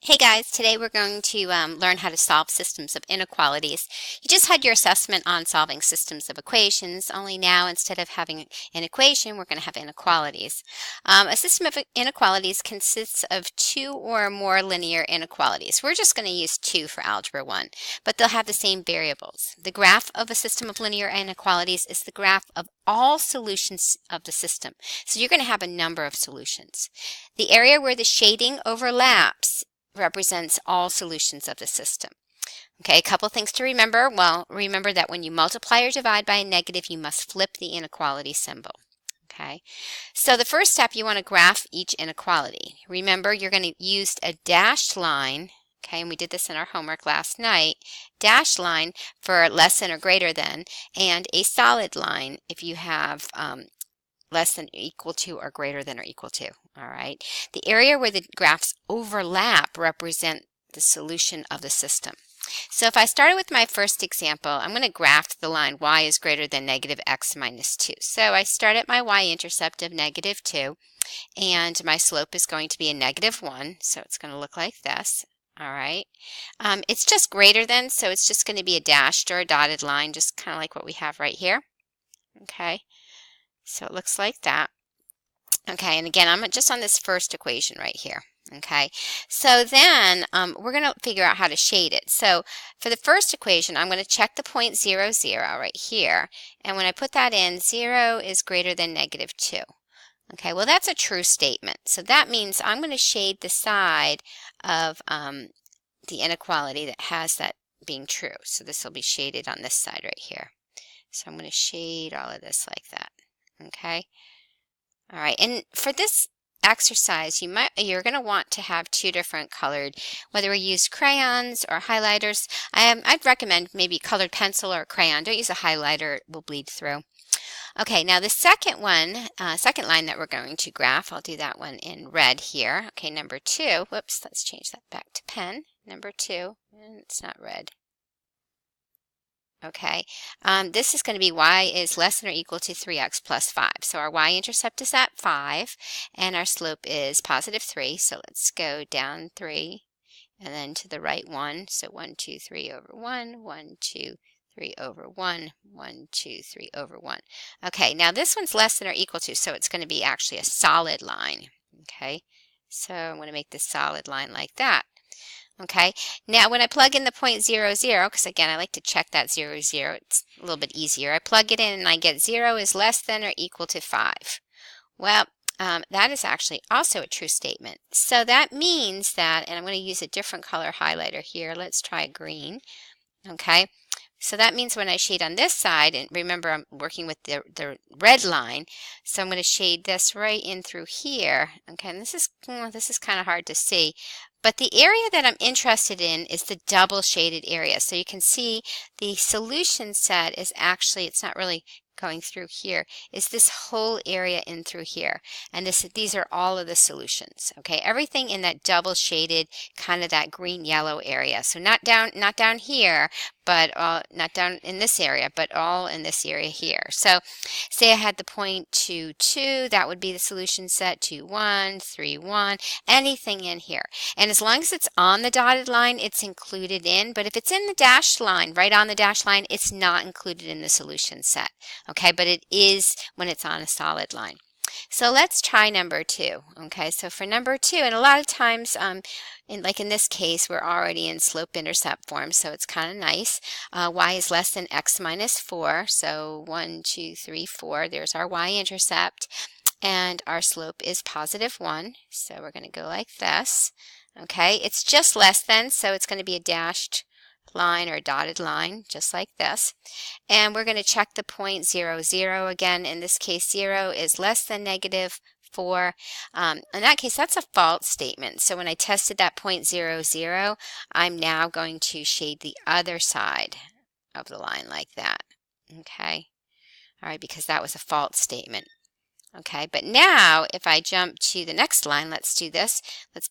Hey guys, today we're going to learn how to solve systems of inequalities. You just had your assessment on solving systems of equations, only now instead of having an equation, we're going to have inequalities. A system of inequalities consists of two or more linear inequalities. We're just going to use two for Algebra 1, but they'll have the same variables. The graph of a system of linear inequalities is the graph of all solutions of the system. So you're going to have a number of solutions. The area where the shading overlaps represents all solutions of the system. Okay, a couple things to remember. Well, remember that when you multiply or divide by a negative, you must flip the inequality symbol. Okay, so the first step, you want to graph each inequality. Remember, you're going to use a dashed line. Okay, and we did this in our homework last night. Dashed line for less than or greater than, and a solid line if you have less than, equal to, or greater than or equal to. All right. The area where the graphs overlap represent the solution of the system. So if I started with my first example, I'm going to graph the line y is greater than negative x minus 2. So I start at my y-intercept of negative 2, and my slope is going to be a negative 1. So it's going to look like this. All right. It's just greater than, so it's just going to be a dashed or a dotted line, just kind of like what we have right here. Okay. So it looks like that. Okay, and again, I'm just on this first equation right here. Okay, so then we're going to figure out how to shade it. So for the first equation, I'm going to check the point 0, 0 right here. And when I put that in, 0 is greater than negative 2. Okay, well, that's a true statement. So that means I'm going to shade the side of the inequality that has that being true. So this will be shaded on this side right here. So I'm going to shade all of this like that. Okay. All right, and for this exercise, you're going to want to have two different colored, whether we use crayons or highlighters. I'd recommend maybe colored pencil or crayon. Don't use a highlighter; it will bleed through. Okay, now the second one, second line that we're going to graph, I'll do that one in red here. Okay, number 2. Whoops, let's change that back to pen. Number 2, and it's not red. Okay, this is going to be y is less than or equal to 3x plus 5. So our y-intercept is at 5, and our slope is positive 3. So let's go down 3, and then to the right 1. So 1, 2, 3 over 1, 1, 2, 3 over 1, 1, 2, 3 over 1. Okay, now this one's less than or equal to, so it's going to be actually a solid line. Okay, so I'm going to make this solid line like that. Okay, now when I plug in the point 0, 0, because again, I like to check that 0, 0, it's a little bit easier. I plug it in and I get 0 is less than or equal to 5. Well, that is actually also a true statement. So that means that, and I'm going to use a different color highlighter here. Let's try green. Okay, so that means when I shade on this side, and remember I'm working with the red line, so I'm going to shade this right in through here. Okay, and this is kind of hard to see, but the area that I'm interested in is the double shaded area. So you can see the solution set is actually, it's not really going through here, is this whole area in through here. And these are all of the solutions. Okay, everything in that double shaded, kind of that green yellow area. So not down here, but not down in this area, but all in this area here. So say I had the point 2, 2, that would be the solution set. 2, 1, 3, 1, anything in here. And as long as it's on the dotted line, it's included in. But if it's in the dashed line, right on the dashed line, it's not included in the solution set. Okay, but it is when it's on a solid line. So let's try number 2. Okay, so for number 2, and a lot of times, like in this case, we're already in slope-intercept form, so it's kind of nice. Y is less than x minus 4, so 1, 2, 3, 4. There's our y-intercept, and our slope is positive 1, so we're going to go like this. Okay, it's just less than, so it's going to be a dashed line or a dotted line, just like this. And we're going to check the point 0, 0 again. In this case, 0 is less than negative 4. In that case, that's a false statement. So when I tested that point 0, 0, I'm now going to shade the other side of the line like that. Okay, all right, because that was a false statement. Okay, but now if I jump to the next line, let's do this. Let's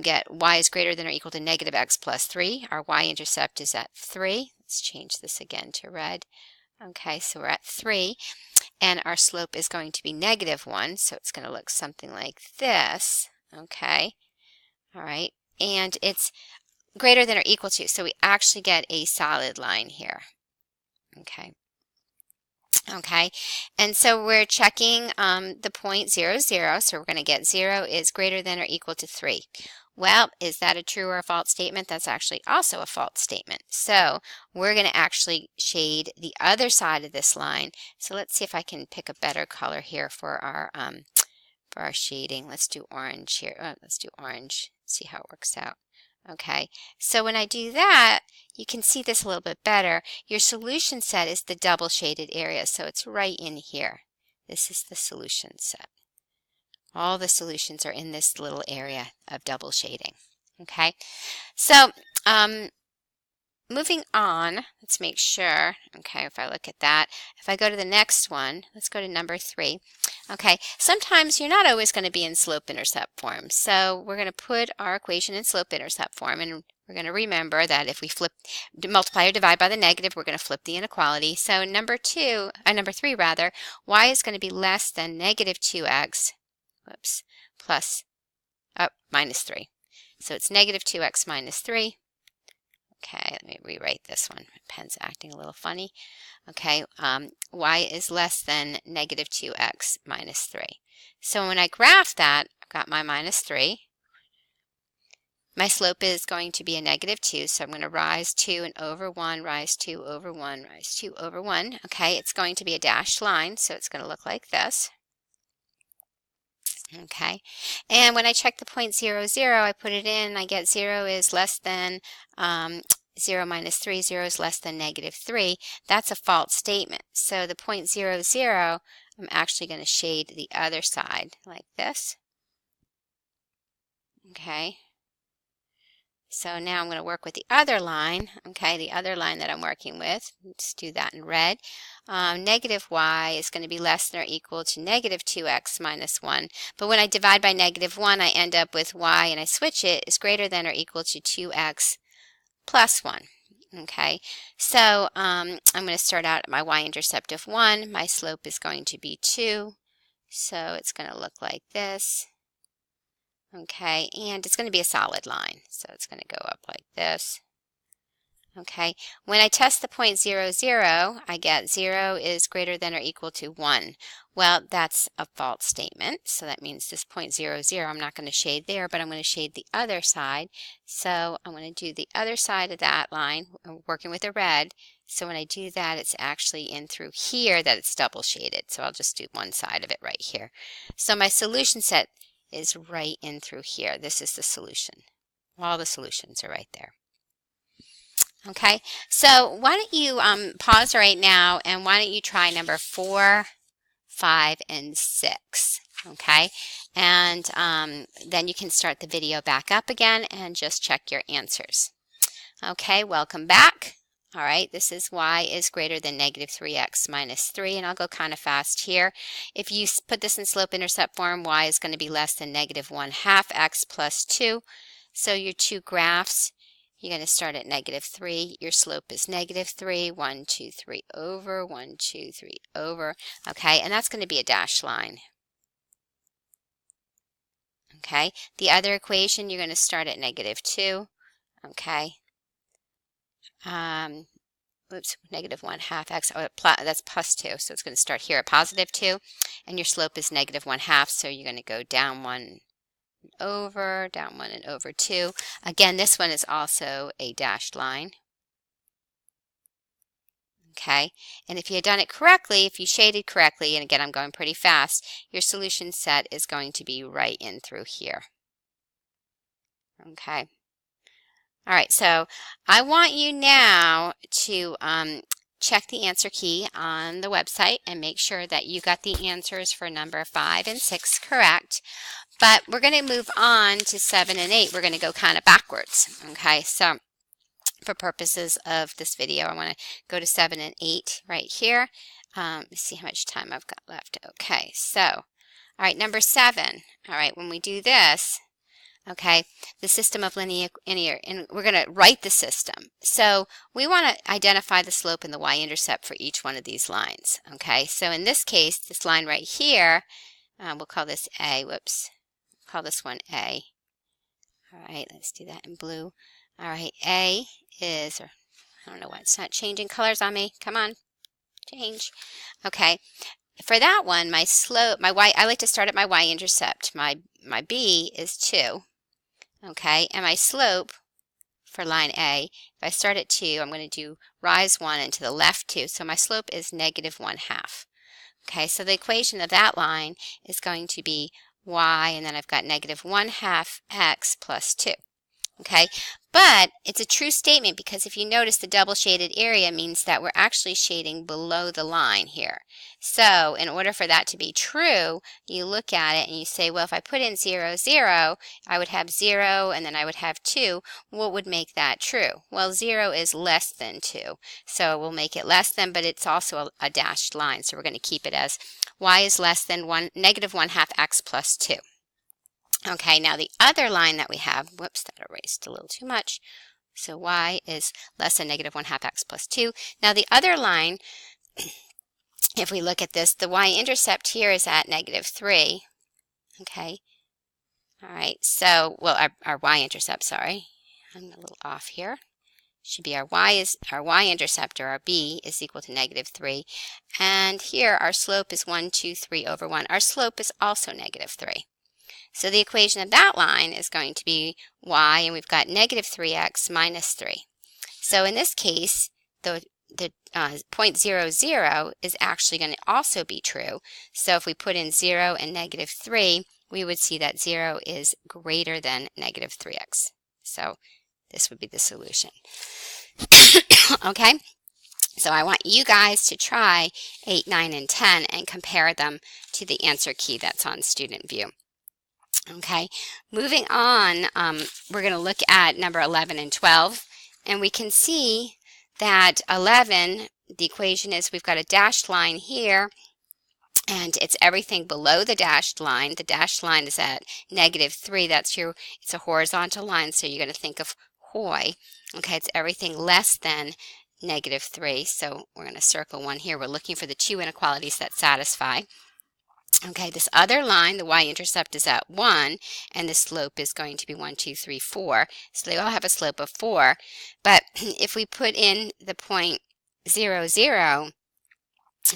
get y is greater than or equal to negative x plus 3. Our y-intercept is at 3. Let's change this again to red. Okay, so we're at 3, and our slope is going to be negative 1, so it's going to look something like this. Okay, all right. and it's greater than or equal to, so we actually get a solid line here. Okay, and so we're checking the point 0, 0, so we're going to get 0 is greater than or equal to 3. Well, is that a true or a false statement? That's actually also a false statement. So we're going to actually shade the other side of this line. So let's see if I can pick a better color here for our shading. Let's do orange here. Let's do orange, see how it works out. Okay, so when I do that, you can see this a little bit better. Your solution set is the double shaded area, so it's right in here. This is the solution set. All the solutions are in this little area of double shading. Okay, so moving on, let's make sure, okay, if I look at that, if I go to the next one, let's go to number 3. Okay, sometimes you're not always going to be in slope-intercept form, so we're going to put our equation in slope-intercept form, and we're going to remember that if we multiply or divide by the negative, we're going to flip the inequality. So number 3 rather, y is going to be less than negative 2x, plus, minus 3. So it's negative 2x minus 3. Okay, let me rewrite this one. My pen's acting a little funny. Okay, y is less than negative 2x minus 3. So when I graph that, I've got my minus 3. My slope is going to be a negative 2, so I'm going to rise 2 and over 1, rise 2 over 1, rise 2 over 1. Okay, it's going to be a dashed line, so it's going to look like this. Okay, and when I check the point 0, 0, I put it in, I get 0 is less than 0 minus 3, 0 is less than negative 3. That's a false statement. So the point 0, 0, I'm actually going to shade the other side like this. Okay, so now I'm going to work with the other line. Okay, the other line that I'm working with, let's do that in red. Negative y is going to be less than or equal to negative 2x minus 1. But when I divide by negative 1, I end up with y, and I switch it, is greater than or equal to 2x plus 1. Okay, so I'm going to start out at my y-intercept of 1. My slope is going to be 2. So it's going to look like this. Okay, and it's going to be a solid line. So it's going to go up like this. Okay, when I test the point 0, 0, I get 0 is greater than or equal to 1. Well, that's a false statement. So that means this point 0, 0, I'm not going to shade there, but I'm going to shade the other side. So I'm going to do the other side of that line, working with a red. So when I do that, it's actually in through here that it's double shaded. So I'll just do one side of it right here. So my solution set is right in through here. This is the solution. All the solutions are right there. Okay, so why don't you pause right now, and why don't you try number 4, 5, and 6, okay? And then you can start the video back up again and just check your answers. Okay, welcome back. All right, this is y is greater than negative 3x minus 3, and I'll go kind of fast here. If you put this in slope-intercept form, y is going to be less than negative 1/2 x plus 2. So your two graphs, you're going to start at negative 3. Your slope is negative 3, 1, 2, 3 over, 1, 2, 3 over. Okay, and that's going to be a dashed line. Okay, the other equation, you're going to start at negative 2. Okay. Negative 1/2 x, that's plus 2, so it's going to start here at positive 2, and your slope is negative 1/2, so you're going to go down 1 and over, down 1 and over 2. Again, this one is also a dashed line. Okay, and if you had done it correctly, if you shaded correctly, and again, I'm going pretty fast, your solution set is going to be right in through here. Okay. All right, so I want you now to check the answer key on the website and make sure that you got the answers for number 5 and 6 correct. But we're going to move on to 7 and 8. We're going to go kind of backwards. Okay, so for purposes of this video, I want to go to 7 and 8 right here. Let's see how much time I've got left. Okay, so, all right, number 7. All right, when we do this, okay, the system of linear, and we're going to write the system. So we want to identify the slope and the y-intercept for each one of these lines. Okay, so in this case, this line right here, we'll call this A. Whoops, call this one A. All right, let's do that in blue. All right, A is, or I don't know why it's not changing colors on me. Come on, change. Okay, for that one, my slope, my y, I like to start at my y-intercept. My B is 2, okay, and my slope for line A, if I start at 2, I'm going to do rise 1 and to the left 2, so my slope is -1/2. Okay, so the equation of that line is going to be y, and then I've got -1/2 x plus 2. Okay, but it's a true statement because if you notice, the double shaded area means that we're actually shading below the line here. So in order for that to be true, you look at it and you say, well, if I put in 0, 0, I would have 0 and then I would have 2. What would make that true? Well, 0 is less than 2. So we'll make it less than, but it's also a dashed line. So we're going to keep it as y is less than -1/2 x plus 2. Okay, now the other line that we have, whoops, that erased a little too much. So y is less than -1/2 x plus 2. Now the other line, if we look at this, the y-intercept here is at -3. Okay, all right, so, well, our y-intercept, sorry, I'm a little off here. Should be our y-intercept, or our b, is equal to -3. And here our slope is 1, 2, 3 over 1. Our slope is also -3. So the equation of that line is going to be y, and we've got -3x minus 3. So in this case, the point 0, 0 is actually going to also be true. So if we put in 0 and -3, we would see that 0 is greater than -3x. So this would be the solution. Okay? So I want you guys to try 8, 9, and 10 and compare them to the answer key that's on Student View. Okay, moving on, we're going to look at number 11 and 12, and we can see that 11, the equation is we've got a dashed line here, and it's everything below the dashed line. The dashed line is at -3. It's a horizontal line, so you're going to think of HOI. Okay, it's everything less than -3, so we're going to circle one here. We're looking for the two inequalities that satisfy. Okay, this other line, the y-intercept is at 1, and the slope is going to be 1, 2, 3, 4. So they all have a slope of 4. But if we put in the point 0, 0,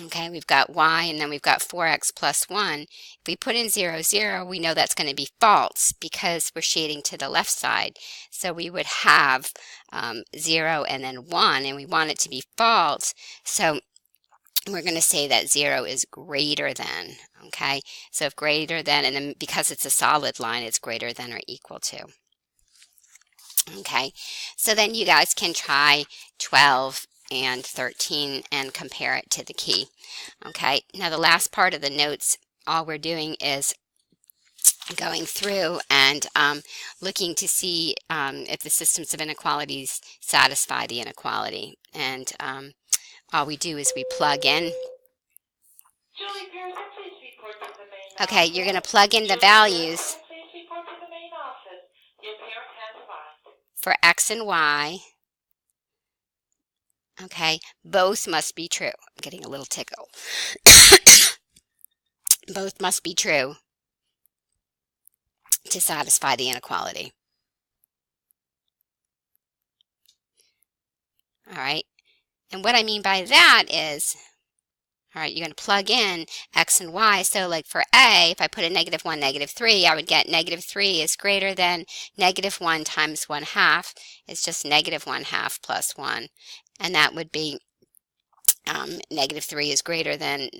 okay, we've got y, and then we've got 4x plus 1. If we put in 0, 0, we know that's going to be false because we're shading to the left side. So we would have 0 and then 1, and we want it to be false. So we're going to say that 0 is greater than, okay? So if greater than, and then because it's a solid line, it's greater than or equal to. Okay, so then you guys can try 12 and 13 and compare it to the key. Okay, now the last part of the notes, all we're doing is going through and looking to see if the systems of inequalities satisfy the inequality. And all we do is we plug in. Julie Pearson, please report to the main Okay, office. you're going to plug in the values Please report to the main office. Your parent has arrived. for x and y. Okay, both must be true. I'm getting a little tickle. Both must be true to satisfy the inequality. All right, and what I mean by that is, all right, you're going to plug in x and y. So like for A, if I put a -1, -3, I would get -3 is greater than -1 times 1/2. It's just -1/2 plus 1. And that would be -3 is greater than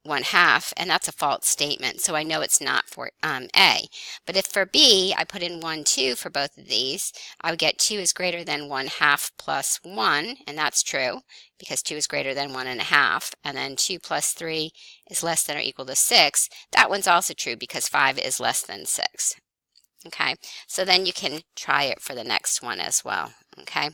1/2, and that's a false statement. So I know it's not for A. But if for B, I put in 1, 2 for both of these, I would get 2 is greater than 1/2 plus 1, and that's true because 2 is greater than 1.5. And then 2 plus 3 is less than or equal to 6. That one's also true because 5 is less than 6. Okay, so then you can try it for the next one as well. Okay.